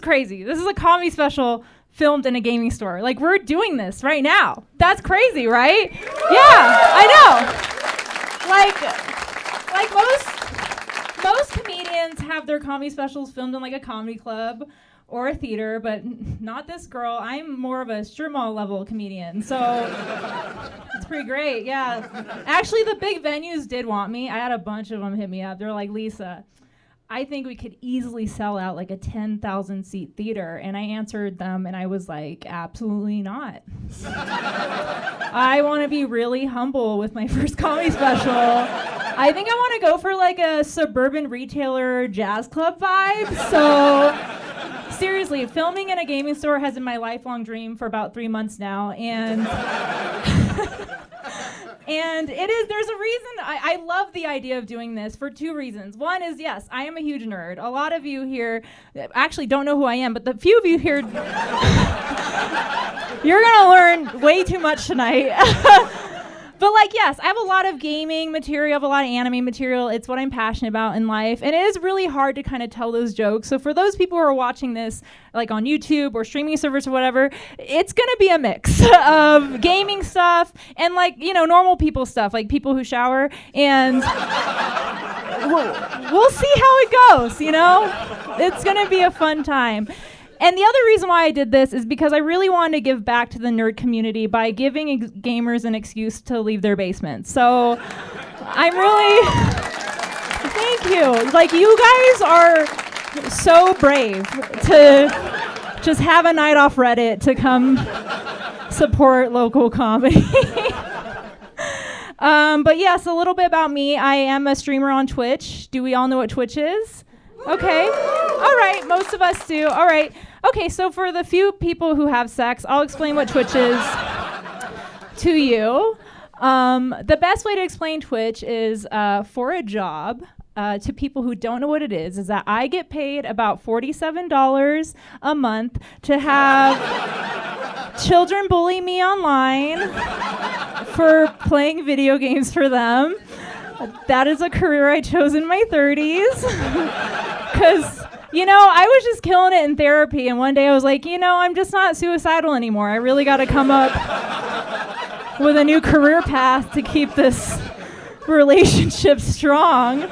crazy. This is a comedy special filmed in a gaming store. Like, we're doing this right now. That's crazy, right? Yeah, I know. Like most comedians have their comedy specials filmed in like a comedy club or a theater, but not this girl. I'm more of a strip mall level comedian, so it's pretty great, yeah. Actually, the big venues did want me. I had a bunch of them hit me up. They're like, Lisa, I think we could easily sell out like a 10,000 seat theater. And I answered them and I was like, absolutely not. I want to be really humble with my first comedy special. I think I want to go for like a suburban retailer jazz club vibe. So seriously, filming in a gaming store has been my lifelong dream for about 3 months now. And and there's a reason I love the idea of doing this for 2 reasons. One is, yes, I am a huge nerd. A lot of you here actually don't know who I am, but the few of you here, you're gonna learn way too much tonight. But like, yes, I have a lot of gaming material, I have a lot of anime material. It's what I'm passionate about in life. And it is really hard to kind of tell those jokes. So for those people who are watching this like on YouTube or streaming service or whatever, it's going to be a mix of gaming stuff and like, you know, normal people stuff, like people who shower. And we'll see how it goes, you know? It's going to be a fun time. And the other reason why I did this is because I really wanted to give back to the nerd community by giving gamers an excuse to leave their basements. So I'm really, thank you. Like, you guys are so brave to just have a night off Reddit to come support local comedy. But yes, a little bit about me. I am a streamer on Twitch. Do we all know what Twitch is? Okay. All right. Most of us do. All right. Okay. So for the few people who have sex, I'll explain what Twitch is to you. The best way to explain Twitch is for a job. To people who don't know what it is that I get paid about $47 a month to have children bully me online for playing video games for them. That is a career I chose in my 30s. Because, you know, I was just killing it in therapy. And one day I was like, you know, I'm just not suicidal anymore. I really got to come up with a new career path to keep this relationship strong.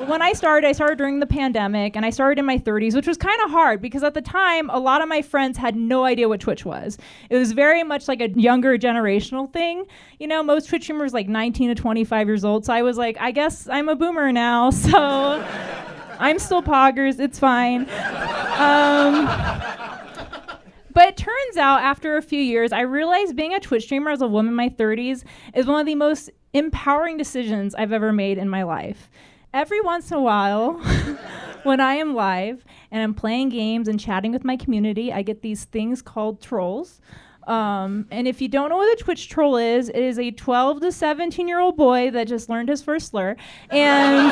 When I started during the pandemic, and I started in my 30s, which was kind of hard because at the time, a lot of my friends had no idea what Twitch was. It was very much like a younger generational thing. You know, most Twitch streamers like 19 to 25 years old. So I was like, I guess I'm a boomer now. So I'm still poggers. It's fine. But it turns out after a few years, I realized being a Twitch streamer as a woman in my 30s is one of the most empowering decisions I've ever made in my life. Every once in a while, when I am live and I'm playing games and chatting with my community, I get these things called trolls. And if you don't know what a Twitch troll is, it is a 12 to 17-year-old boy that just learned his first slur. And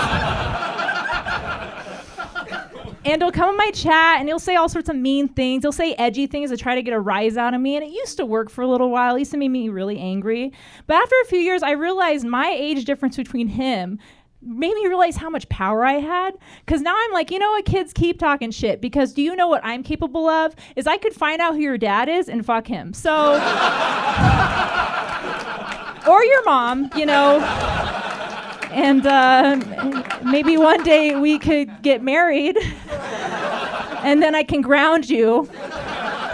he'll come in my chat and he'll say all sorts of mean things. He'll say edgy things to try to get a rise out of me. And it used to work for a little while. It used to make me really angry. But after a few years, I realized my age difference between him made me realize how much power I had. Because now I'm like, you know what, kids, keep talking shit. Because do you know what I'm capable of? Is I could find out who your dad is and fuck him. So, or your mom, you know. And maybe one day we could get married. And then I can ground you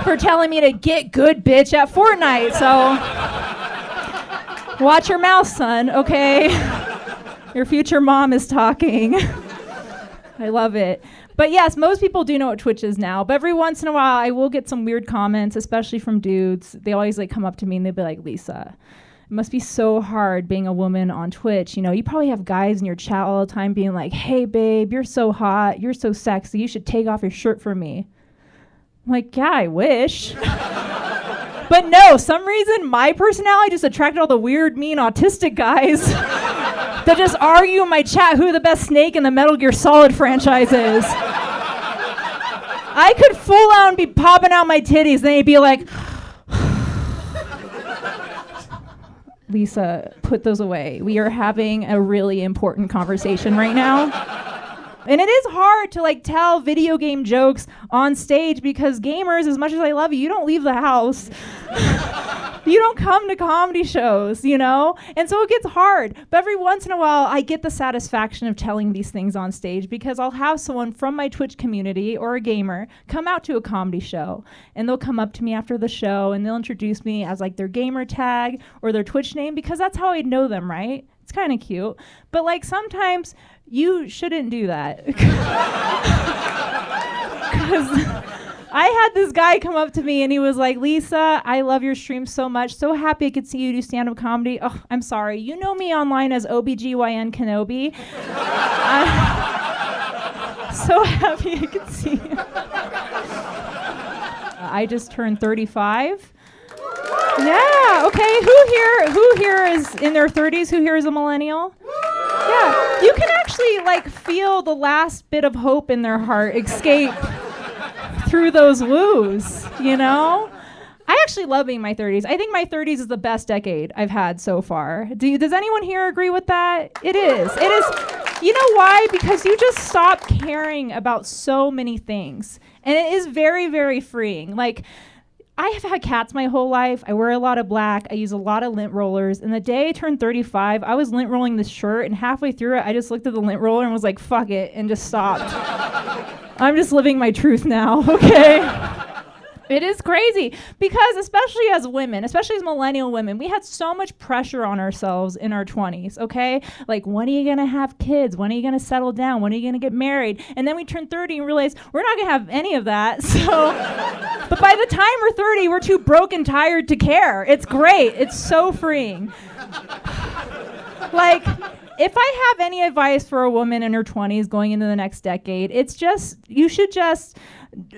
for telling me to get good, bitch, at Fortnite. So, watch your mouth, son, okay? Your future mom is talking. I love it. But yes, most people do know what Twitch is now. But every once in a while, I will get some weird comments, especially from dudes. They always like come up to me and they'll be like, Lisa, it must be so hard being a woman on Twitch. You know, you probably have guys in your chat all the time being like, hey, babe, you're so hot. You're so sexy. You should take off your shirt for me. I'm like, yeah, I wish. But no, some reason my personality just attracted all the weird, mean, autistic guys that just argue in my chat who the best snake in the Metal Gear Solid franchise is. I could full on be popping out my titties, and they'd be like, Lisa, put those away. We are having a really important conversation right now. And it is hard to like tell video game jokes on stage because gamers, as much as I love you, you don't leave the house. You don't come to comedy shows, you know? And so it gets hard. But every once in a while, I get the satisfaction of telling these things on stage because I'll have someone from my Twitch community or a gamer come out to a comedy show. And they'll come up to me after the show and they'll introduce me as like their gamer tag or their Twitch name because that's how I'd know them, right? It's kind of cute. But like sometimes you shouldn't do that. Because I had this guy come up to me and he was like, Lisa, I love your stream so much. So happy I could see you do stand-up comedy. Oh, I'm sorry. You know me online as OBGYN Kenobi. I'm so happy I could see you. I just turned 35. Yeah, okay. Who here is in their 30s? Who here is a millennial? Yeah. You can actually like feel the last bit of hope in their heart escape through those woos, you know? I actually love being in my 30s. I think my 30s is the best decade I've had so far. Does anyone here agree with that? It is. It is. You know why? Because you just stop caring about so many things. And it is very, very freeing. Like, I have had cats my whole life. I wear a lot of black. I use a lot of lint rollers. And the day I turned 35, I was lint rolling this shirt, and halfway through it, I just looked at the lint roller and was like, fuck it, and just stopped. I'm just living my truth now, okay? It is crazy because especially as women, especially as millennial women, we had so much pressure on ourselves in our 20s, okay? Like, when are you going to have kids? When are you going to settle down? When are you going to get married? And then we turn 30 and realize we're not going to have any of that. So, but by the time we're 30, we're too broke and tired to care. It's great. It's so freeing. Like, if I have any advice for a woman in her 20s going into the next decade, it's just, you should just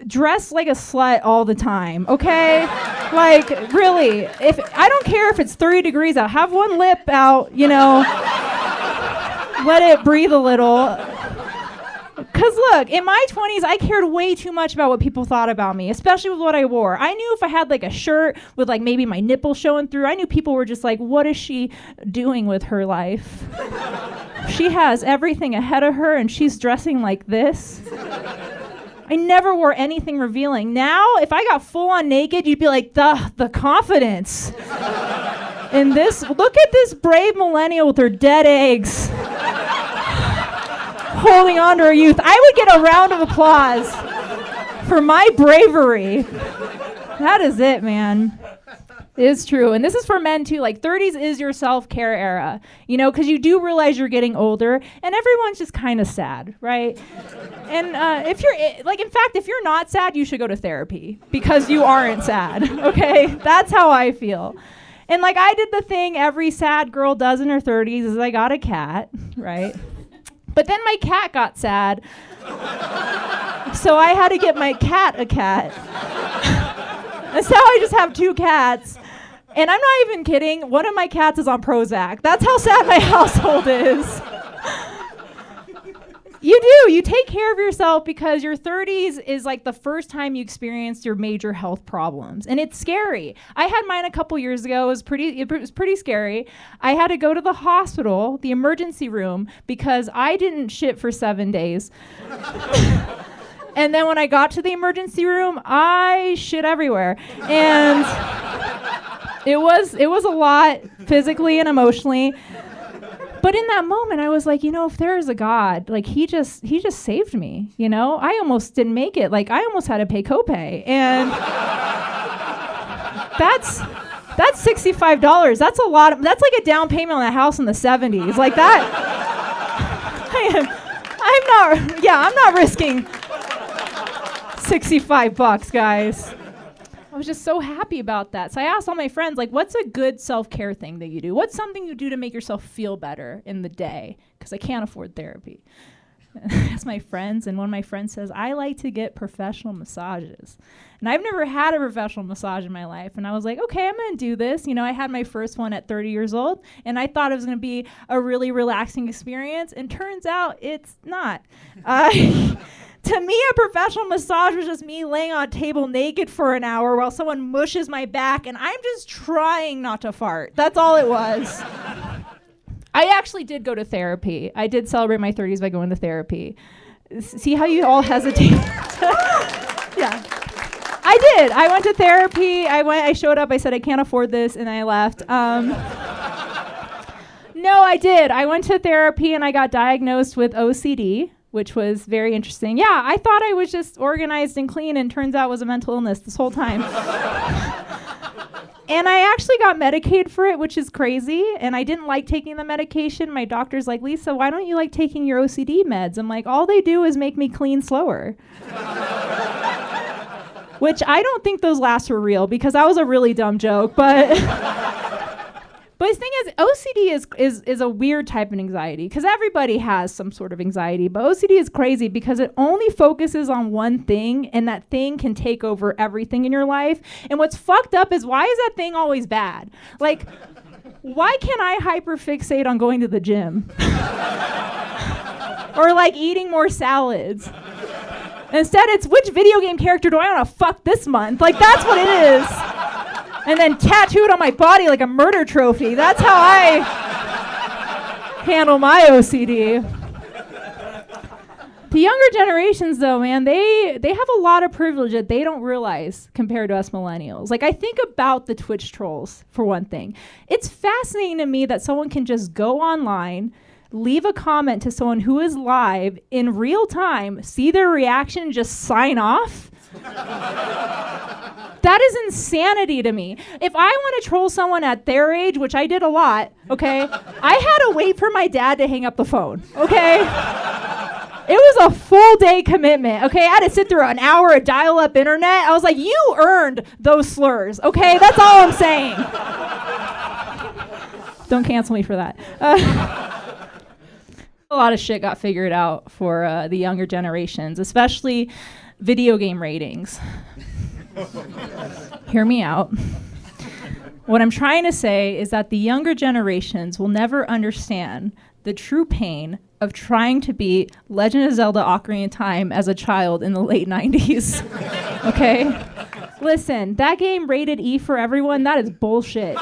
dress like a slut all the time, okay? Like, really, if I don't care if it's 30 degrees out, have one lip out, you know, let it breathe a little. Because look, in my 20s, I cared way too much about what people thought about me, especially with what I wore. I knew if I had like a shirt with like maybe my nipple showing through, I knew people were just like, what is she doing with her life? She has everything ahead of her and she's dressing like this. I never wore anything revealing. Now, if I got full on naked, you'd be like, the confidence. In this, look at this brave millennial with her dead eggs. Holding on to her youth. I would get a round of applause for my bravery. That is it, man. It is true. And this is for men too. Like 30s is your self-care era, you know, because you do realize you're getting older and everyone's just kind of sad, right? And if you're like, in fact, if you're not sad, you should go to therapy because you aren't sad. Okay. That's how I feel. And like I did the thing every sad girl does in her 30s is I got a cat, right? But then my cat got sad. So I had to get my cat a cat. And so I just have 2 cats. And I'm not even kidding. One of my cats is on Prozac. That's how sad my household is. You do. You take care of yourself because your 30s is like the first time you experienced your major health problems. And it's scary. I had mine a couple years ago. It was pretty scary. I had to go to the hospital, the emergency room, because I didn't shit for 7 days. And then when I got to the emergency room, I shit everywhere. And it was a lot physically and emotionally. But in that moment, I was like, you know, if there is a God, like he just saved me, you know? I almost didn't make it. Like I almost had to pay copay. And that's $65. That's a lot. That's like a down payment on a house in the 70s. Like that. I'm not risking $65, guys. I was just so happy about that. So I asked all my friends, like, what's a good self-care thing that you do? What's something you do to make yourself feel better in the day? Because I can't afford therapy. I asked my friends, and one of my friends says, I like to get professional massages. And I've never had a professional massage in my life. And I was like, okay, I'm going to do this. You know, I had my first one at 30 years old, and I thought it was going to be a really relaxing experience. And turns out it's not. To me, a professional massage was just me laying on a table naked for an hour while someone mushes my back, and I'm just trying not to fart. That's all it was. I actually did go to therapy. I did celebrate my 30s by going to therapy. See how you all hesitate? Yeah. I did. I went to therapy. I showed up. I said, I can't afford this, and I left. No, I did. I went to therapy, and I got diagnosed with OCD, which was very interesting. Yeah, I thought I was just organized and clean, and turns out it was a mental illness this whole time. And I actually got Medicaid for it, which is crazy. And I didn't like taking the medication. My doctor's like, Lisa, why don't you like taking your OCD meds? I'm like, all they do is make me clean slower. Which I don't think those last were real, because that was a really dumb joke. But the thing is, OCD is a weird type of anxiety, because everybody has some sort of anxiety. But OCD is crazy because it only focuses on one thing, and that thing can take over everything in your life. And what's fucked up is, why is that thing always bad? Like, why can't I hyperfixate on going to the gym? Or like eating more salads? Instead, it's, which video game character do I want to fuck this month? Like, that's what it is. And then tattooed on my body like a murder trophy. That's how I handle my OCD. The younger generations, though, man, they have a lot of privilege that they don't realize compared to us millennials. Like, I think about the Twitch trolls, for one thing. It's fascinating to me that someone can just go online, leave a comment to someone who is live in real time, see their reaction, and just sign off. That is insanity to me. If I want to troll someone at their age, which I did a lot, okay, I had to wait for my dad to hang up the phone, okay? It was a full day commitment, okay? I had to sit through an hour of dial-up internet. I was like, you earned those slurs, okay? That's all I'm saying. Don't cancel me for that. A lot of shit got figured out for the younger generations, especially video game ratings. Hear me out. What I'm trying to say is that the younger generations will never understand the true pain of trying to beat Legend of Zelda Ocarina of Time as a child in the late 90s. Okay? Listen, that game rated E for everyone, that is bullshit.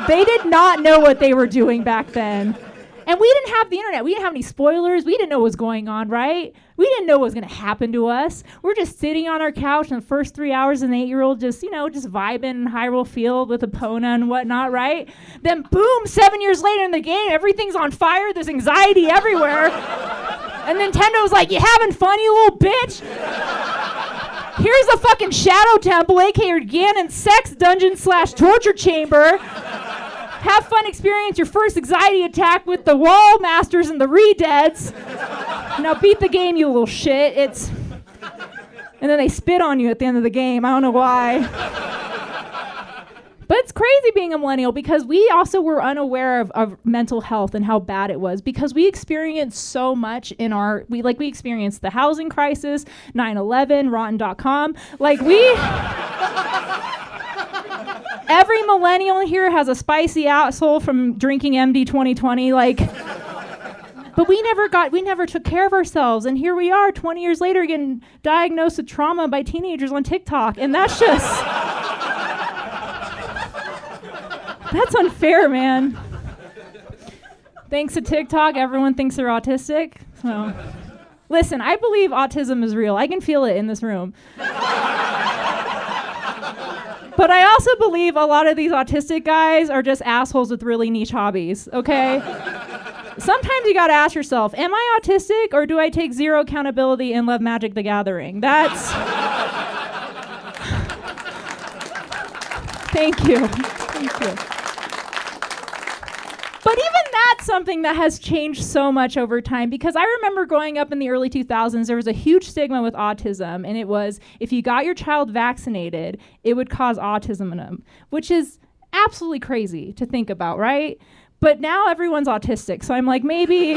They did not know what they were doing back then. And we didn't have the internet. We didn't have any spoilers. We didn't know what was going on, right? We didn't know what was going to happen to us. We're just sitting on our couch in the first 3 hours, an 8-year-old just vibing in Hyrule Field with Epona and whatnot, right? Then boom, 7 years later in the game, everything's on fire. There's anxiety everywhere. And Nintendo's like, you having fun, you little bitch? Here's the fucking Shadow Temple, aka Ganon's sex dungeon / torture chamber. Have fun, experience your first anxiety attack with the Wall Masters and the Re-Deads. Now beat the game, you little shit. And then they spit on you at the end of the game. I don't know why. But it's crazy being a millennial, because we also were unaware of mental health and how bad it was, because we experienced so much in we experienced the housing crisis, 9/11, Rotten.com. Every millennial here has a spicy asshole from drinking MD 2020, but we never took care of ourselves, and here we are 20 years later getting diagnosed with trauma by teenagers on TikTok, and that's unfair, man. Thanks to TikTok, everyone thinks they're autistic, so. Listen, I believe autism is real. I can feel it in this room. But I also believe a lot of these autistic guys are just assholes with really niche hobbies, okay? Sometimes you gotta ask yourself, am I autistic, or do I take zero accountability and love Magic the Gathering? That's... Thank you. But even that's something that has changed so much over time, because I remember growing up in the early 2000s, there was a huge stigma with autism, and it was, if you got your child vaccinated, it would cause autism in them, which is absolutely crazy to think about, right? But now everyone's autistic, so I'm like, maybe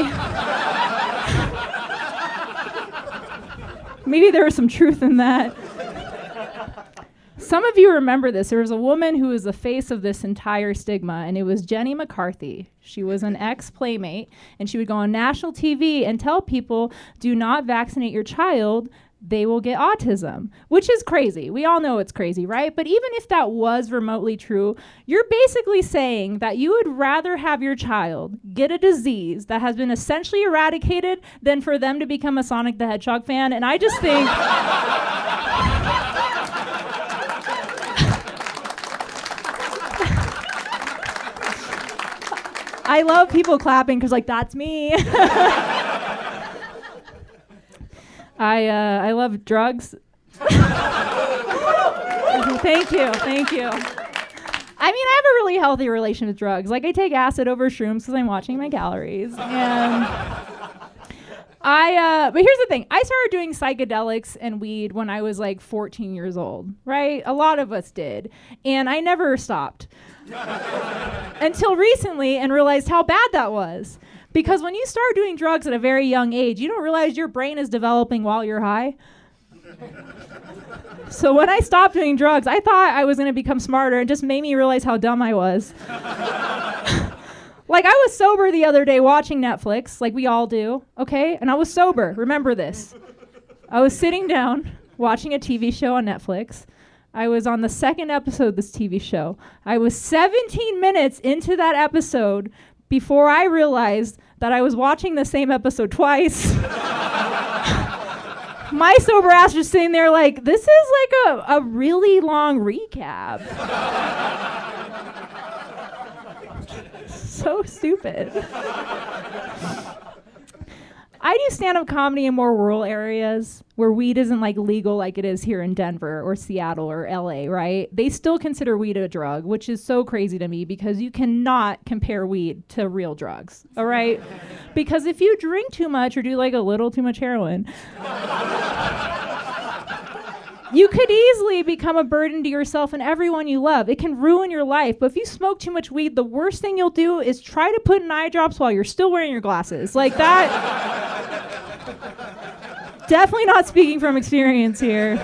there was some truth in that. Some of you remember this. There was a woman who was the face of this entire stigma, and it was Jenny McCarthy. She was an ex-playmate, and she would go on national TV and tell people, do not vaccinate your child they will get autism, which is crazy. We all know it's crazy, right? But even if that was remotely true, you're basically saying that you would rather have your child get a disease that has been essentially eradicated than for them to become a Sonic the Hedgehog fan. And I just think... I love people clapping because, like, that's me. I love drugs. Thank you. I mean, I have a really healthy relation with drugs. Like, I take acid over shrooms because I'm watching my calories. And but here's the thing. I started doing psychedelics and weed when I was like 14 years old, right? A lot of us did. And I never stopped until recently and realized how bad that was. Because when you start doing drugs at a very young age, you don't realize your brain is developing while you're high. So when I stopped doing drugs, I thought I was going to become smarter, and just made me realize how dumb I was. Like, I was sober the other day watching Netflix, like we all do, okay? And I was sober. Remember this. I was sitting down watching a TV show on Netflix. I was on the second episode of this TV show. I was 17 minutes into that episode before I realized that I was watching the same episode twice. My sober ass was sitting there like, this is like a really long recap. So stupid. I do stand-up comedy in more rural areas where weed isn't like legal like it is here in Denver or Seattle or LA, right? They still consider weed a drug, which is so crazy to me because you cannot compare weed to real drugs, all right? Because if you drink too much or do like a little too much heroin, you could easily become a burden to yourself and everyone you love. It can ruin your life. But if you smoke too much weed, the worst thing you'll do is try to put in eye drops while you're still wearing your glasses. Like that. Definitely not speaking from experience here.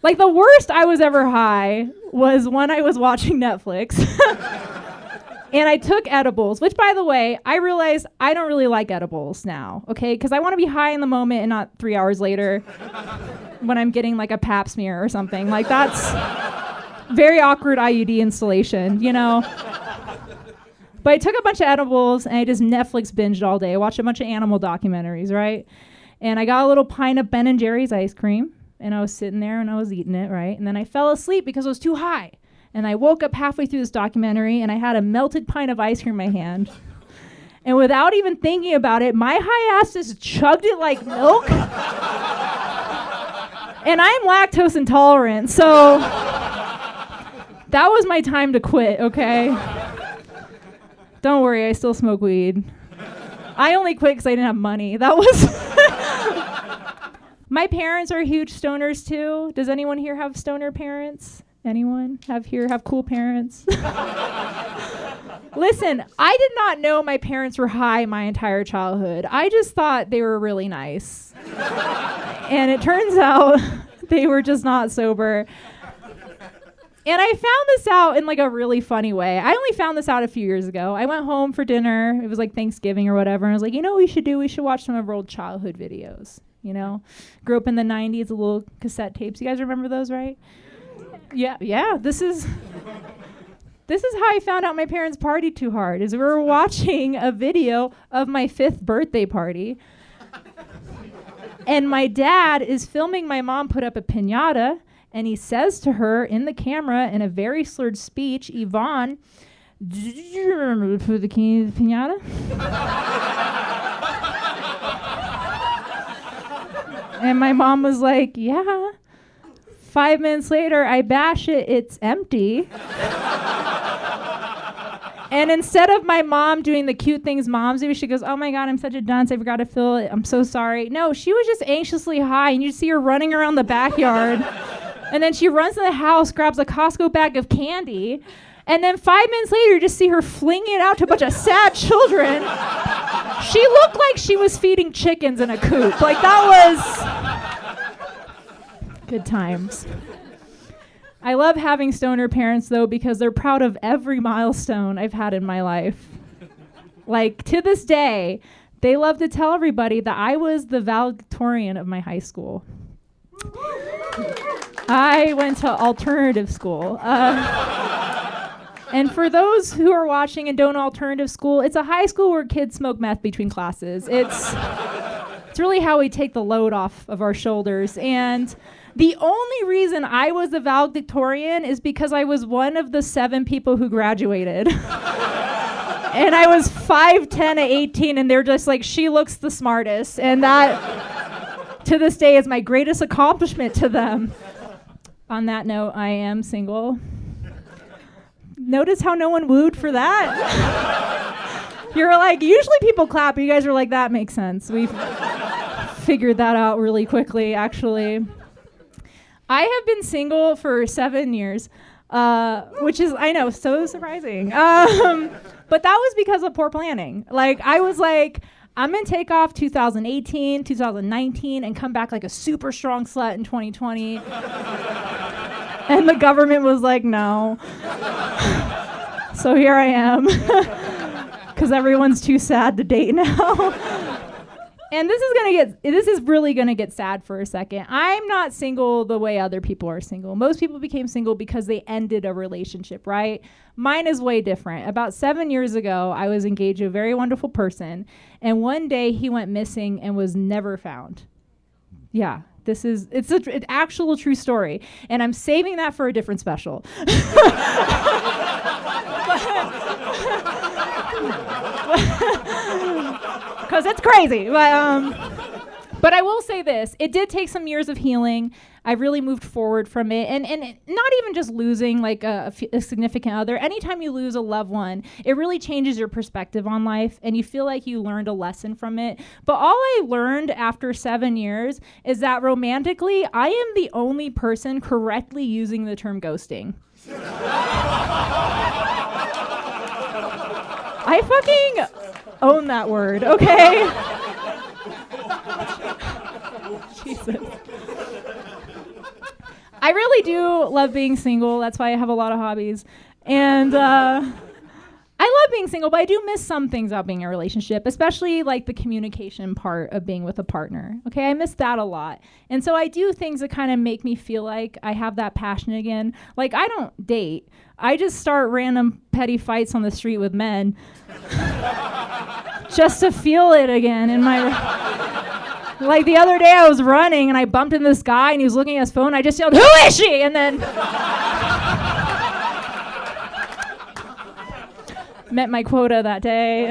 Like, the worst I was ever high was when I was watching Netflix. And I took edibles, which, by the way, I realized I don't really like edibles now, okay? Because I want to be high in the moment and not 3 hours later when I'm getting like a pap smear or something. Like, that's very awkward IUD installation, you know? But I took a bunch of edibles and I just Netflix binged all day. I watched a bunch of animal documentaries, right? And I got a little pint of Ben & Jerry's ice cream, and I was sitting there and I was eating it, right? And then I fell asleep because I was too high. And I woke up halfway through this documentary and I had a melted pint of ice cream in my hand. And without even thinking about it, my high ass just chugged it like milk. And I'm lactose intolerant, so that was my time to quit, okay? Don't worry, I still smoke weed. I only quit because I didn't have money. That was... My parents are huge stoners too. Does anyone here have stoner parents? Anyone have cool parents? Listen, I did not know my parents were high my entire childhood. I just thought they were really nice. And it turns out they were just not sober. And I found this out in like a really funny way. I only found this out a few years ago. I went home for dinner. It was like Thanksgiving or whatever. And I was like, you know what we should do? We should watch some of our old childhood videos. You know, grew up in the 90s, the little cassette tapes. You guys remember those, right? Yeah. This is how I found out my parents partied too hard, is we were watching a video of my 5th birthday party. And my dad is filming my mom put up a piñata, and he says to her in the camera in a very slurred speech, Yvonne, did you remember to put the key in the piñata? And my mom was like, yeah. 5 minutes later, I bash it, it's empty. And instead of my mom doing the cute things moms do, she goes, oh my God, I'm such a dunce, I forgot to fill it, I'm so sorry. No, she was just anxiously high, and you see her running around the backyard. And then she runs to the house, grabs a Costco bag of candy, and then 5 minutes later, you just see her flinging it out to a bunch of sad children. She looked like she was feeding chickens in a coop. Like, that was good times. I love having stoner parents, though, because they're proud of every milestone I've had in my life. Like, to this day, They love to tell everybody that I was the valedictorian of my high school. I went to alternative school. And for those who are watching and don't know alternative school, it's a high school where kids smoke meth between classes. It's really how we take the load off of our shoulders. And the only reason I was the valedictorian is because I was one of the 7 people who graduated. And I was 5'10" at 18, and they're just like, she looks the smartest. And that, to this day, is my greatest accomplishment to them. On that note, I am single. Notice how no one wooed for that? You're like, usually people clap, but you guys are like, that makes sense. We've figured that out really quickly, actually. I have been single for 7 years, which is, I know, so surprising. But that was because of poor planning. Like, I was like, I'm going to take off 2018, 2019, and come back like a super strong slut in 2020. And the government was like, no. So here I am. Because everyone's too sad to date now. And this is really gonna get sad for a second. I'm not single the way other people are single. Most people became single because they ended a relationship, right? Mine is way different. About 7 years ago, I was engaged to a very wonderful person, and one day he went missing and was never found. Yeah, it's an actual true story, and I'm saving that for a different special. Because it's crazy. But I will say this. It did take some years of healing. I really moved forward from it. And not even just losing like a significant other. Anytime you lose a loved one, it really changes your perspective on life. And you feel like you learned a lesson from it. But all I learned after 7 years is that romantically, I am the only person correctly using the term ghosting. I fucking own that word, okay? Jesus. I really do love being single. That's why I have a lot of hobbies. And I love being single, but I do miss some things about being in a relationship, especially like the communication part of being with a partner. Okay, I miss that a lot. And so I do things that kind of make me feel like I have that passion again. Like, I don't date. I just start random petty fights on the street with men just to feel it again in my... Like the other day I was running and I bumped into this guy and he was looking at his phone. I just yelled, "Who is she?" And then met my quota that day.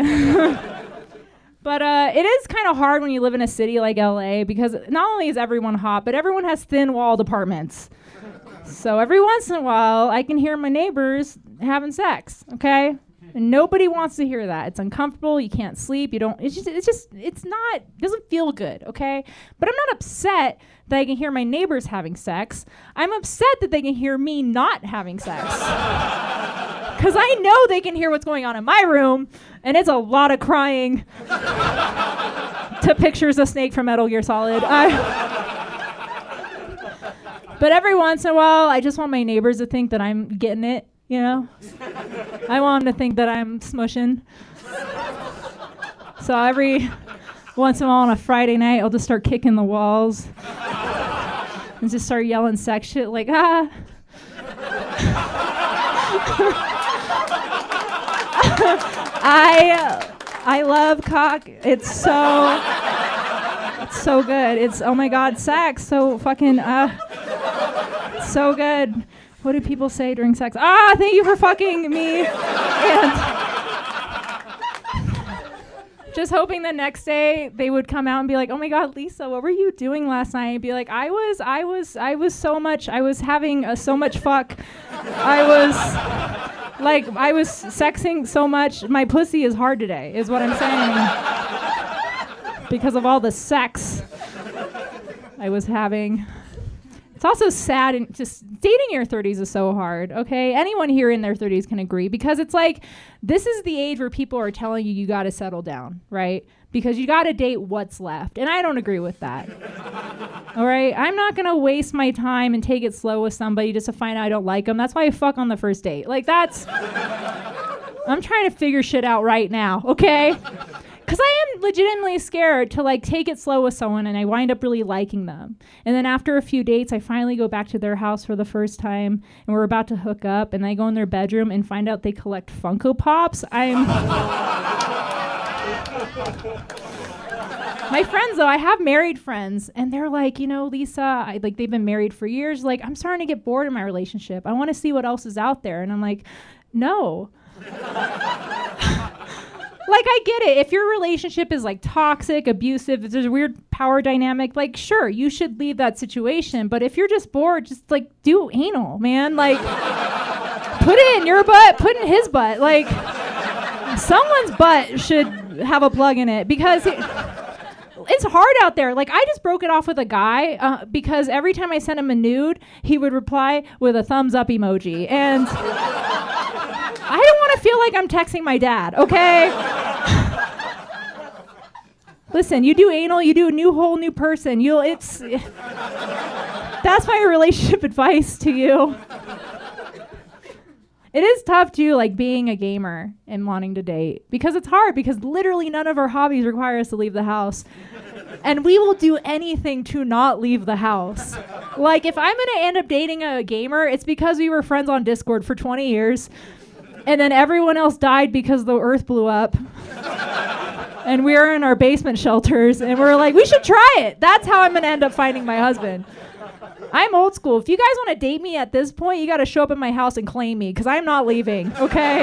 But it is kind of hard when you live in a city like LA because not only is everyone hot, but everyone has thin-walled apartments. So every once in a while, I can hear my neighbors having sex, okay? And nobody wants to hear that. It's uncomfortable. You can't sleep. It's not, doesn't feel good, okay? But I'm not upset that I can hear my neighbors having sex. I'm upset that they can hear me not having sex. Because I know they can hear what's going on in my room, and it's a lot of crying to pictures of Snake from Metal Gear Solid. But every once in a while, I just want my neighbors to think that I'm getting it. You know, I want them to think that I'm smushing. So every once in a while on a Friday night, I'll just start kicking the walls and just start yelling sex shit like, ah. I love cock. It's so good. It's, oh my God, sex. So fucking, so good. What do people say during sex? Ah, thank you for fucking me. And just hoping the next day they would come out and be like, "Oh my God, Lisa, what were you doing last night?" And be like, I was having so much fuck. I was sexing so much. My pussy is hard today, is what I'm saying. Because of all the sex I was having. It's also sad, and just dating in your 30s is so hard, okay? Anyone here in their 30s can agree, because it's like, this is the age where people are telling you got to settle down, right? Because you got to date what's left, and I don't agree with that. All right? I'm not going to waste my time and take it slow with somebody just to find out I don't like them. That's why I fuck on the first date. Like, I'm trying to figure shit out right now, okay? Because I am legitimately scared to like take it slow with someone and I wind up really liking them. And then after a few dates, I finally go back to their house for the first time and we're about to hook up and I go in their bedroom and find out they collect Funko Pops. My friends, though, I have married friends, and they're like, Lisa, they've been married for years. Like, I'm starting to get bored in my relationship. I want to see what else is out there. And I'm like, no. Like, I get it. If your relationship is like toxic, abusive, if there's a weird power dynamic, like, sure, you should leave that situation. But if you're just bored, just like do anal, man. Like, put it in your butt, put it in his butt. Like, someone's butt should have a plug in it because it's hard out there. Like, I just broke it off with a guy because every time I sent him a nude, he would reply with a thumbs up emoji. And I don't want to feel like I'm texting my dad, okay? Listen, you do anal, you do a whole new person. That's my relationship advice to you. It is tough too, like being a gamer and wanting to date, because it's hard because literally none of our hobbies require us to leave the house. And we will do anything to not leave the house. Like, if I'm gonna end up dating a gamer, it's because we were friends on Discord for 20 years. And then everyone else died because the earth blew up. And we were in our basement shelters and we're like, we should try it. That's how I'm gonna end up finding my husband. I'm old school. If you guys want to date me at this point, you got to show up at my house and claim me because I'm not leaving, okay?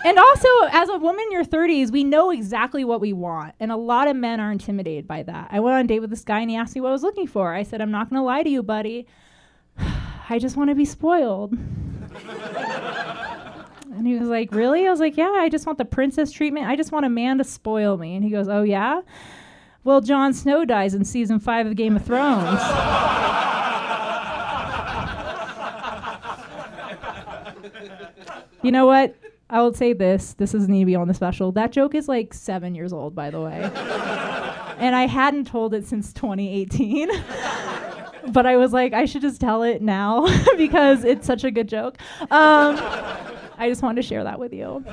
And also, as a woman in your 30s, we know exactly what we want. And a lot of men are intimidated by that. I went on a date with this guy and he asked me what I was looking for. I said, I'm not going to lie to you, buddy. I just want to be spoiled. And he was like, really? I was like, yeah, I just want the princess treatment. I just want a man to spoil me. And he goes, oh, yeah? Well, Jon Snow dies in season 5 of Game of Thrones. You know what? I will say this. This doesn't need to be on the special. That joke is like 7 years old, by the way. And I hadn't told it since 2018. But I was like, I should just tell it now because it's such a good joke. I just wanted to share that with you.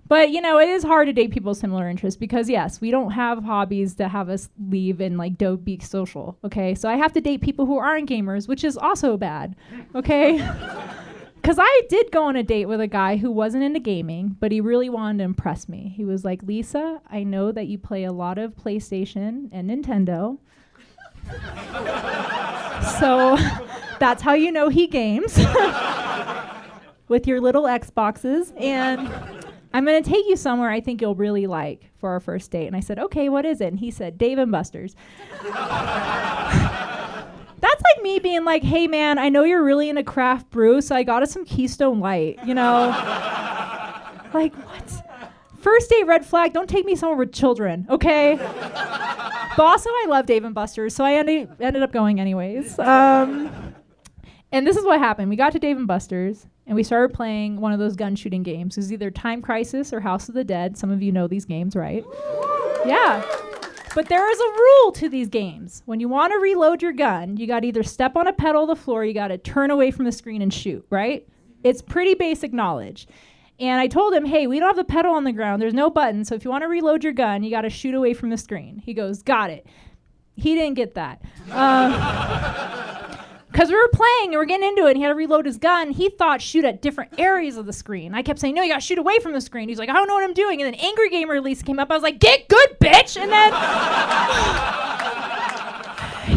But, it is hard to date people with similar interests because, yes, we don't have hobbies that have us leave and, be social, okay? So I have to date people who aren't gamers, which is also bad, okay? Because I did go on a date with a guy who wasn't into gaming, but he really wanted to impress me. He was like, Lisa, I know that you play a lot of PlayStation and Nintendo. So that's how you know he games. With your little Xboxes. And I'm going to take you somewhere I think you'll really like for our first date. And I said, okay, what is it? And he said, Dave & Buster's. That's like me being like, hey, man, I know you're really into craft brew, so I got us some Keystone Light, Like, what? First date red flag, don't take me somewhere with children, okay? But also, I love Dave & Buster's, so I ended up going anyways. And this is what happened. We got to Dave & Buster's, and we started playing one of those gun shooting games. It was either Time Crisis or House of the Dead. Some of you know these games, right? Yeah. But there is a rule to these games. When you want to reload your gun, you got to either step on a pedal of the floor, you got to turn away from the screen and shoot, right? It's pretty basic knowledge. And I told him, hey, we don't have the pedal on the ground. There's no button. So if you want to reload your gun, you got to shoot away from the screen. He goes, got it. He didn't get that. Because we were playing and we're getting into it and he had to reload his gun. He thought shoot at different areas of the screen. I kept saying, no, you got to shoot away from the screen. He's like, I don't know what I'm doing. And then Angry Gamer release came up. I was like, get good, bitch. And then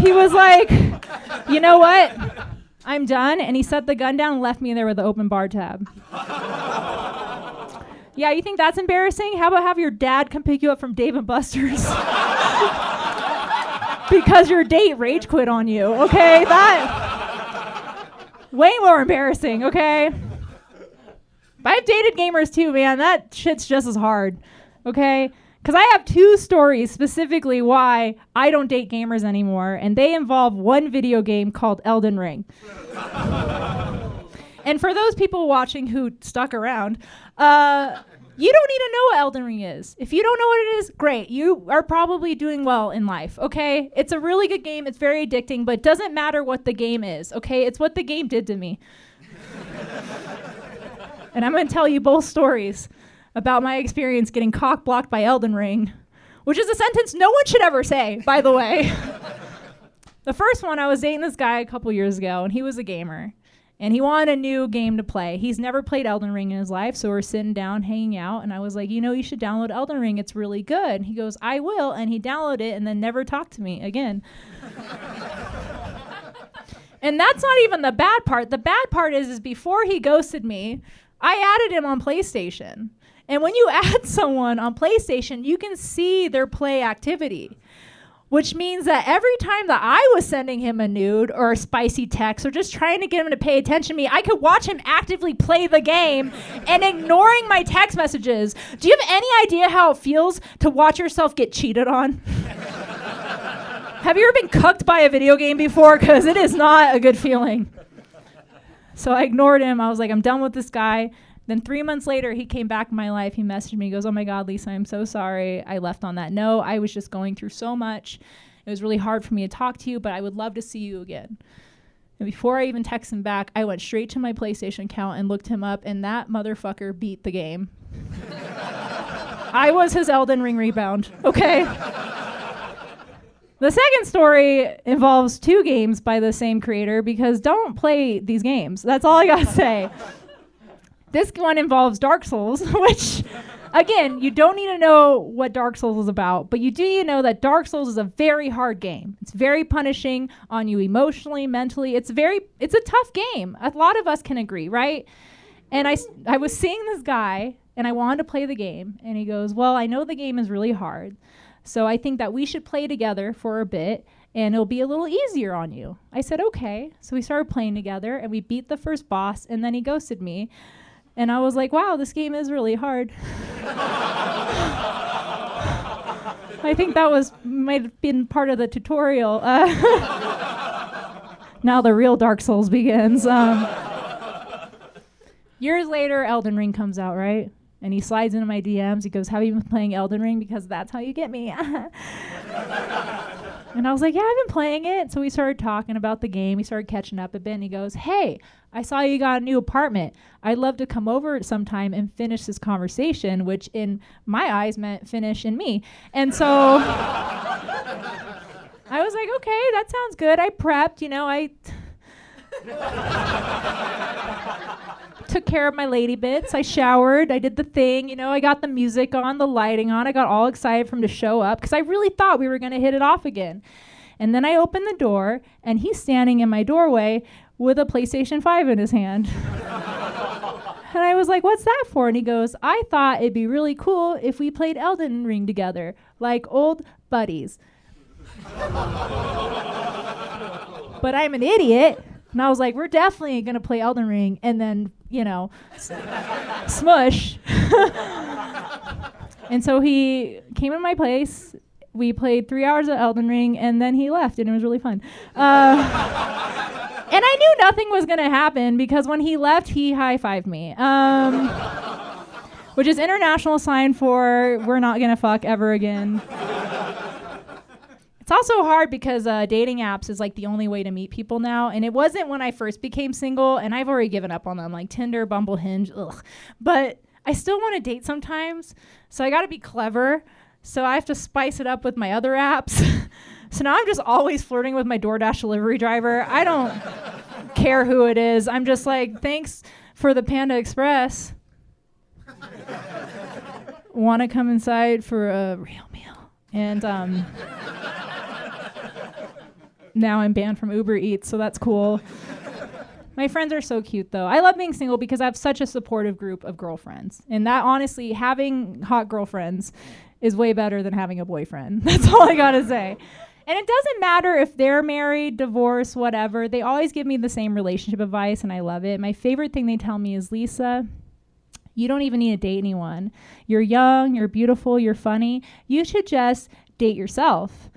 he was like, you know what? I'm done. And he set the gun down and left me in there with the open bar tab. Yeah, you think that's embarrassing? How about have your dad come pick you up from Dave & Buster's? Because your date rage quit on you, okay? That way more embarrassing, okay? But I've dated gamers too, man. That shit's just as hard, okay? Because I have 2 stories specifically why I don't date gamers anymore, and they involve one video game called Elden Ring. And for those people watching who stuck around, you don't need to know what Elden Ring is. If you don't know what it is, great. You are probably doing well in life, okay? It's a really good game. It's very addicting, but it doesn't matter what the game is, okay? It's what the game did to me. And I'm going to tell you both stories. about my experience getting cock-blocked by Elden Ring, which is a sentence no one should ever say, by the way. The first one, I was dating this guy a couple years ago, and he was a gamer. And he wanted a new game to play. He's never played Elden Ring in his life, so we're sitting down, hanging out, and I was like, you should download Elden Ring. It's really good. And he goes, I will, and he downloaded it and then never talked to me again. And that's not even the bad part. The bad part is before he ghosted me, I added him on PlayStation. And when you add someone on PlayStation, you can see their play activity. Which means that every time that I was sending him a nude or a spicy text or just trying to get him to pay attention to me, I could watch him actively play the game and ignoring my text messages. Do you have any idea how it feels to watch yourself get cheated on? Have you ever been cucked by a video game before? Because it is not a good feeling. So I ignored him. I was like, I'm done with this guy. Then 3 months later, he came back in my life. He messaged me. He goes, oh, my God, Lisa, I'm so sorry. I left on that note. I was just going through so much. It was really hard for me to talk to you, but I would love to see you again. And before I even texted him back, I went straight to my PlayStation account and looked him up, and that motherfucker beat the game. I was his Elden Ring rebound, okay? The second story involves 2 games by the same creator because don't play these games. That's all I got to say. This one involves Dark Souls, which, again, you don't need to know what Dark Souls is about, but you do need to know that Dark Souls is a very hard game. It's very punishing on you emotionally, mentally. It's a tough game. A lot of us can agree, right? And I was seeing this guy, and I wanted to play the game, and he goes, well, I know the game is really hard, so I think that we should play together for a bit, and it'll be a little easier on you. I said, okay. So we started playing together, and we beat the first boss, and then he ghosted me. And I was like, wow, this game is really hard. I think that might have been part of the tutorial. Now the real Dark Souls begins. Years later, Elden Ring comes out, right? And he slides into my DMs. He goes, have you been playing Elden Ring? Because that's how you get me. And I was like, yeah, I've been playing it. So we started talking about the game. We started catching up a bit. And he goes, hey, I saw you got a new apartment. I'd love to come over sometime and finish this conversation, which in my eyes meant finish in me. And so I was like, okay, that sounds good. I prepped, I took care of my lady bits. I showered. I did the thing. I got the music on, the lighting on. I got all excited for him to show up because I really thought we were going to hit it off again. And then I opened the door, and he's standing in my doorway with a PlayStation 5 in his hand. And I was like, what's that for? And he goes, I thought it'd be really cool if we played Elden Ring together, like old buddies. But I'm an idiot. And I was like, we're definitely going to play Elden Ring and then, smush. And so he came in my place. We played 3 hours of Elden Ring, and then he left, and it was really fun. And I knew nothing was going to happen because when he left, he high-fived me, which is international sign for we're not going to fuck ever again. It's also hard because dating apps is like the only way to meet people now. And it wasn't when I first became single, and I've already given up on them, like Tinder, Bumble, Hinge, ugh. But I still want to date sometimes, so I got to be clever. So I have to spice it up with my other apps. So now I'm just always flirting with my DoorDash delivery driver. I don't care who it is. I'm just like, thanks for the Panda Express. Want to come inside for a real meal? And now I'm banned from Uber Eats, so that's cool. My friends are so cute, though. I love being single because I have such a supportive group of girlfriends. And that, honestly, having hot girlfriends is way better than having a boyfriend. That's all I gotta say. And it doesn't matter if they're married, divorced, whatever. They always give me the same relationship advice, and I love it. My favorite thing they tell me is, Lisa, you don't even need to date anyone. You're young, you're beautiful, you're funny. You should just date yourself.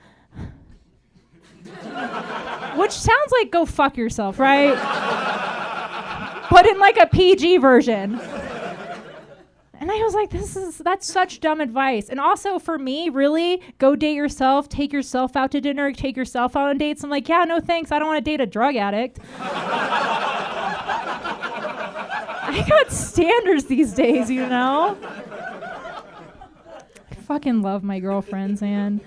Which sounds like go fuck yourself, right? But in like a PG version. And I was like, that's such dumb advice. And also for me, really, go date yourself, take yourself out to dinner, take yourself out on dates. I'm like, yeah, no thanks. I don't want to date a drug addict. I got standards these days, fucking love my girlfriends, man.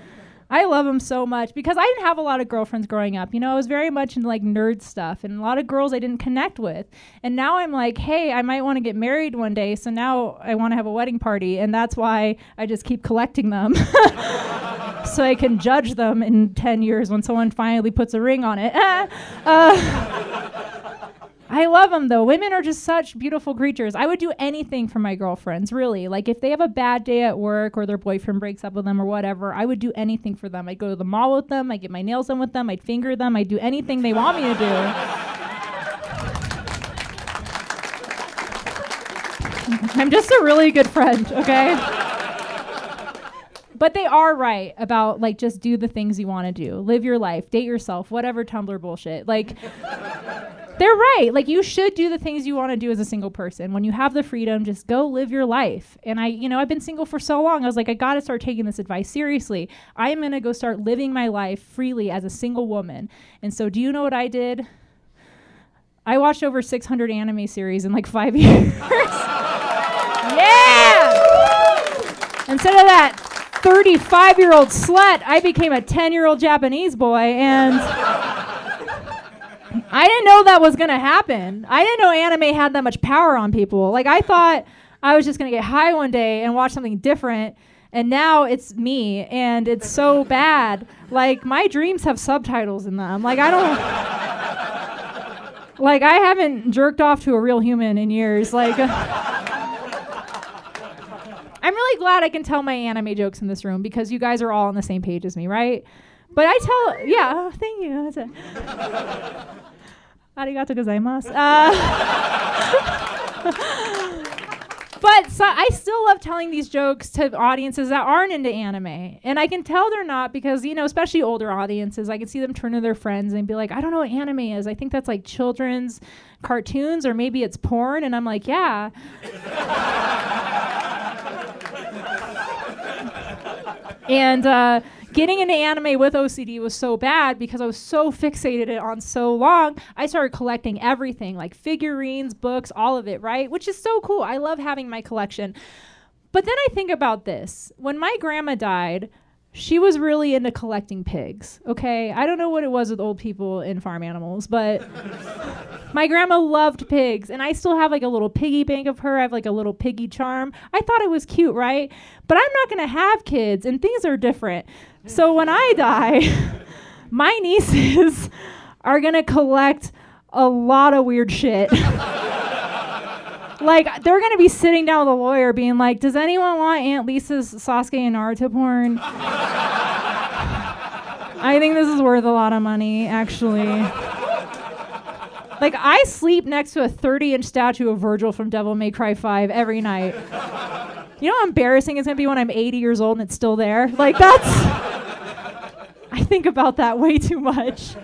I love them so much because I didn't have a lot of girlfriends growing up. You know, I was very much into like nerd stuff and a lot of girls I didn't connect with. And now I'm like, hey, I might want to get married one day. So now I want to have a wedding party. And that's why I just keep collecting them so I can judge them in 10 years when someone finally puts a ring on it. I love them though. Women are just such beautiful creatures. I would do anything for my girlfriends, really. Like if they have a bad day at work or their boyfriend breaks up with them or whatever, I would do anything for them. I'd go to the mall with them. I'd get my nails done with them. I'd finger them. I'd do anything they want me to do. I'm just a really good friend, okay? But they are right about like just do the things you want to do. Live your life, date yourself, whatever Tumblr bullshit. Like they're right. Like you should do the things you want to do as a single person. When you have the freedom, just go live your life. And I've been single for so long. I was like, I got to start taking this advice seriously. I'm going to go start living my life freely as a single woman. And so do you know what I did? I watched over 600 anime series in like 5 years. Yeah! Instead of that 35-year-old slut, I became a 10-year-old Japanese boy, and I didn't know that was going to happen. I didn't know anime had that much power on people. Like, I thought I was just going to get high one day and watch something different, and now it's me, and it's so bad. Like, my dreams have subtitles in them. Like, I haven't jerked off to a real human in years. Like, I'm really glad I can tell my anime jokes in this room because you guys are all on the same page as me, right? But thank you. That's it. Arigato gozaimasu. But I still love telling these jokes to audiences that aren't into anime. And I can tell they're not because, especially older audiences, I can see them turn to their friends and be like, I don't know what anime is. I think that's like children's cartoons or maybe it's porn. And I'm like, yeah. And getting into anime with OCD was so bad because I was so fixated on so long. I started collecting everything, like figurines, books, all of it, right? Which is so cool. I love having my collection. But then I think about this. When my grandma died, she was really into collecting pigs, okay? I don't know what it was with old people and farm animals, but my grandma loved pigs, and I still have like a little piggy bank of her. I have like a little piggy charm. I thought it was cute, right? But I'm not gonna have kids, and things are different. So when I die, my nieces are gonna collect a lot of weird shit. Like, they're going to be sitting down with a lawyer being like, does anyone want Aunt Lisa's Sasuke and Naruto porn? I think this is worth a lot of money, actually. Like, I sleep next to a 30-inch statue of Virgil from Devil May Cry 5 every night. You know how embarrassing it's going to be when I'm 80 years old and it's still there? Like, I think about that way too much.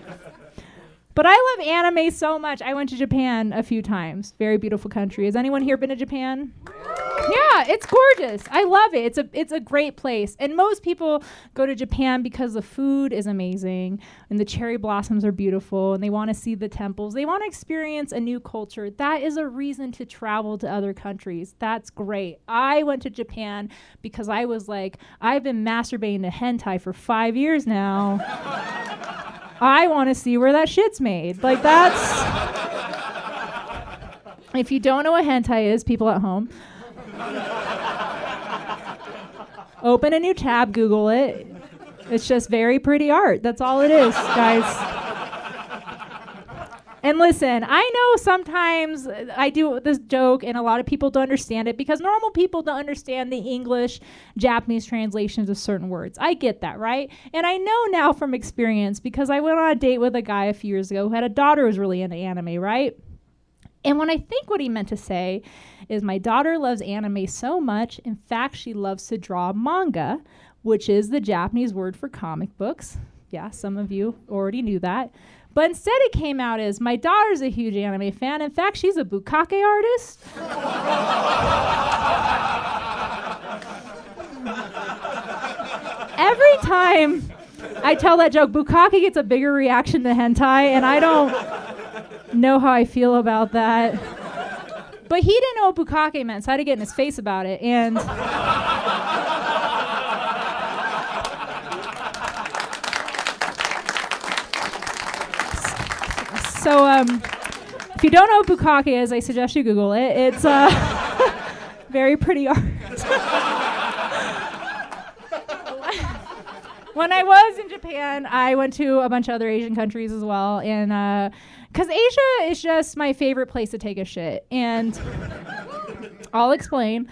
But I love anime so much. I went to Japan a few times. Very beautiful country. Has anyone here been to Japan? Yeah, it's gorgeous. I love it. It's a great place. And most people go to Japan because the food is amazing and the cherry blossoms are beautiful and they want to see the temples. They want to experience a new culture. That is a reason to travel to other countries. That's great. I went to Japan because I was like, I've been masturbating to hentai for 5 years now. I want to see where that shit's made. Like, that's... If you don't know what hentai is, people at home, open a new tab, Google it. It's just very pretty art. That's all it is, guys. And listen, I know sometimes I do this joke and a lot of people don't understand it because normal people don't understand the English, Japanese translations of certain words. I get that, right? And I know now from experience because I went on a date with a guy a few years ago who had a daughter who was really into anime, right? And when I think what he meant to say is my daughter loves anime so much, in fact, she loves to draw manga, which is the Japanese word for comic books. Yeah, some of you already knew that. But instead it came out as, my daughter's a huge anime fan. In fact, she's a bukkake artist. Every time I tell that joke, bukkake gets a bigger reaction to hentai, and I don't know how I feel about that. But he didn't know what bukkake meant, so I had to get in his face about it. And So if you don't know what bukkake is, I suggest you Google it. It's very pretty art. When I was in Japan, I went to a bunch of other Asian countries as well. And because Asia is just my favorite place to take a shit. And I'll explain.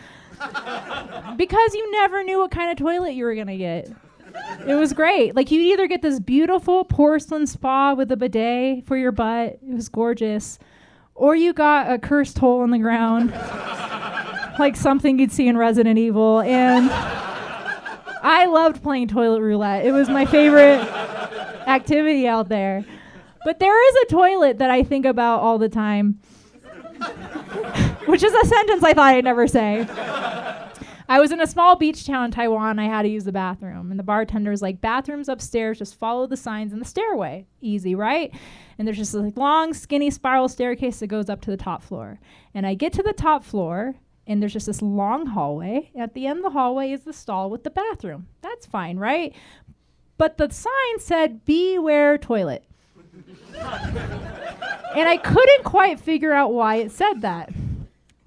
Because you never knew what kind of toilet you were going to get. It was great. Like, you'd either get this beautiful porcelain spa with a bidet for your butt. It was gorgeous. Or you got a cursed hole in the ground. Like something you'd see in Resident Evil. And I loved playing toilet roulette. It was my favorite activity out there. But there is a toilet that I think about all the time. Which is a sentence I thought I'd never say. I was in a small beach town in Taiwan. I had to use the bathroom. And the bartender's like, bathrooms upstairs, just follow the signs in the stairway. Easy, right? And there's just this long, skinny spiral staircase that goes up to the top floor. And I get to the top floor, and there's just this long hallway. At the end of the hallway is the stall with the bathroom. That's fine, right? But the sign said, beware toilet. And I couldn't quite figure out why it said that.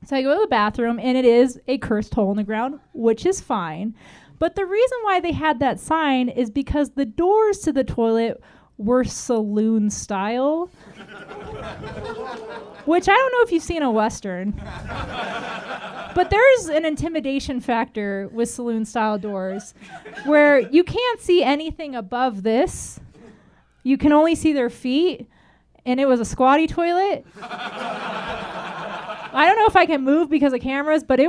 So I go to the bathroom, and it is a cursed hole in the ground, which is fine. But the reason why they had that sign is because the doors to the toilet were saloon style. Which I don't know if you've seen a Western. But there's an intimidation factor with saloon style doors where you can't see anything above this. You can only see their feet. And it was a squatty toilet. I don't know if I can move because of cameras, but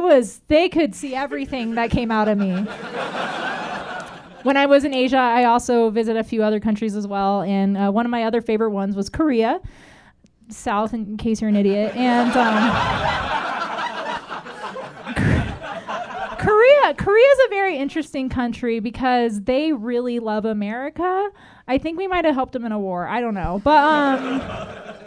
they could see everything that came out of me. When I was in Asia, I also visited a few other countries as well. And one of my other favorite ones was Korea, South, in case you're an idiot. And Korea is a very interesting country because they really love America. I think we might have helped them in a war. I don't know. But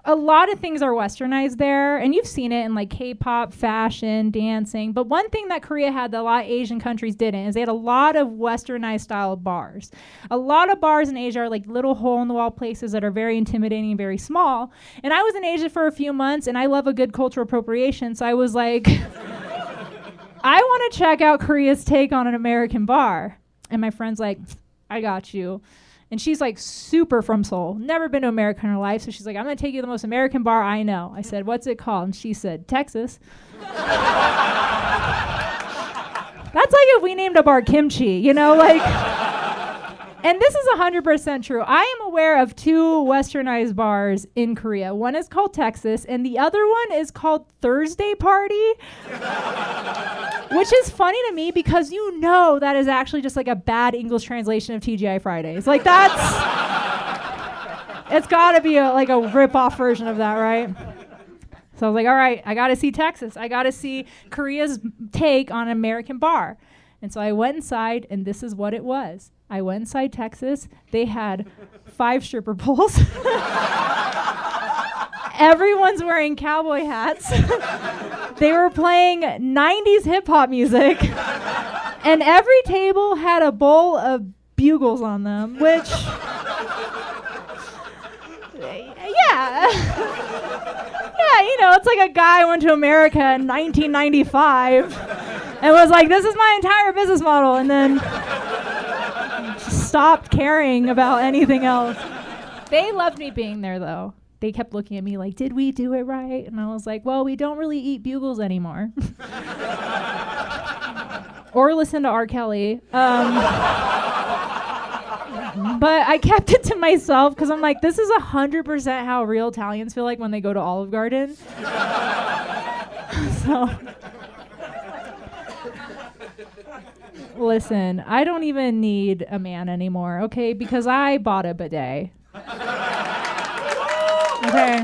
a lot of things are westernized there, and you've seen it in like K-pop, fashion, dancing. But one thing that Korea had that a lot of Asian countries didn't is they had a lot of westernized style bars. A lot of bars in Asia are like little hole-in-the-wall places that are very intimidating and very small. And I was in Asia for a few months, and I love a good cultural appropriation, so I was like, I want to check out Korea's take on an American bar. And my friend's like, I got you. And she's like super from Seoul, never been to America in her life. So she's like, I'm going to take you to the most American bar I know. I said, what's it called? And she said, Texas. That's like if we named a bar Kimchi, you know, like. And this is 100% true. I am aware of two westernized bars in Korea. One is called Texas, and the other one is called Thursday Party. Which is funny to me because you know that is actually just like a bad English translation of TGI Fridays. Like it's got to be like a rip-off version of that, right? So I was like, all right, I got to see Texas. I got to see Korea's take on an American bar. And so I went inside, and this is what it was. I went inside Texas. They had 5 stripper poles. Everyone's wearing cowboy hats. They were playing 90s hip-hop music. And every table had a bowl of bugles on them, which, yeah. Yeah, you know, it's like a guy went to America in 1995 and was like, this is my entire business model, and then stopped caring about anything else. They loved me being there, though. They kept looking at me like, did we do it right? And I was like, well, we don't really eat bugles anymore. Or listen to R. Kelly. But I kept it to myself because I'm like, this is 100% how real Italians feel like when they go to Olive Garden. So, listen, I don't even need a man anymore, okay? Because I bought a bidet. Okay.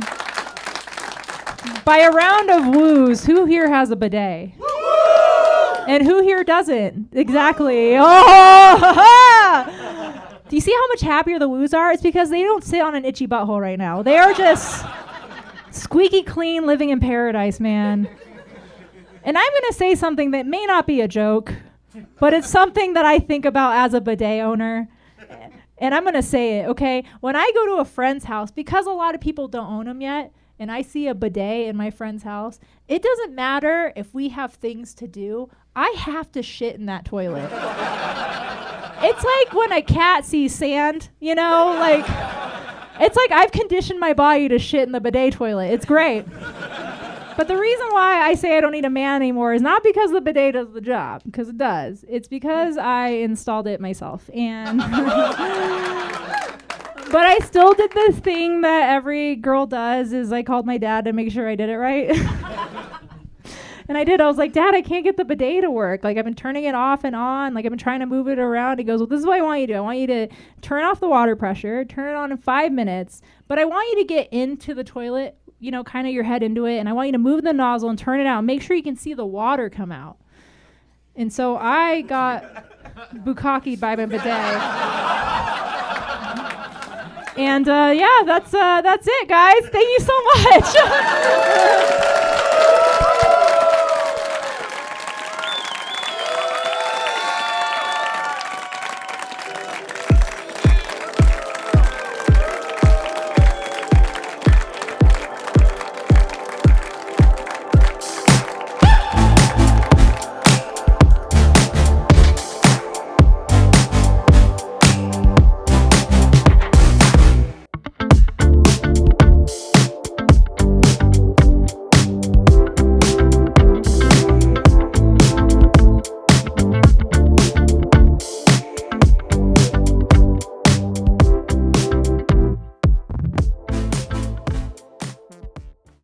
By a round of woos, who here has a bidet? And who here doesn't? Exactly. Oh! Do you see how much happier the woos are? It's because they don't sit on an itchy butthole right now. They are just squeaky clean, living in paradise, man. And I'm going to say something that may not be a joke, but it's something that I think about as a bidet owner. And I'm going to say it, okay? When I go to a friend's house, because a lot of people don't own them yet, and I see a bidet in my friend's house, it doesn't matter if we have things to do. I have to shit in that toilet. It's like when a cat sees sand, you know? Like, it's like I've conditioned my body to shit in the bidet toilet. It's great. But the reason why I say I don't need a man anymore is not because the bidet does the job, because it does. It's because I installed it myself. And but I still did this thing that every girl does, is I called my dad to make sure I did it right. And I did. I was like, Dad, I can't get the bidet to work. Like, I've been turning it off and on. Like, I've been trying to move it around. He goes, well, this is what I want you to do. I want you to turn off the water pressure, turn it on in 5 minutes. But I want you to get into the toilet, you know, kind of your head into it. And I want you to move the nozzle and turn it out. Make sure you can see the water come out. And so I got bukkakied by my bidet. And yeah, that's it, guys. Thank you so much.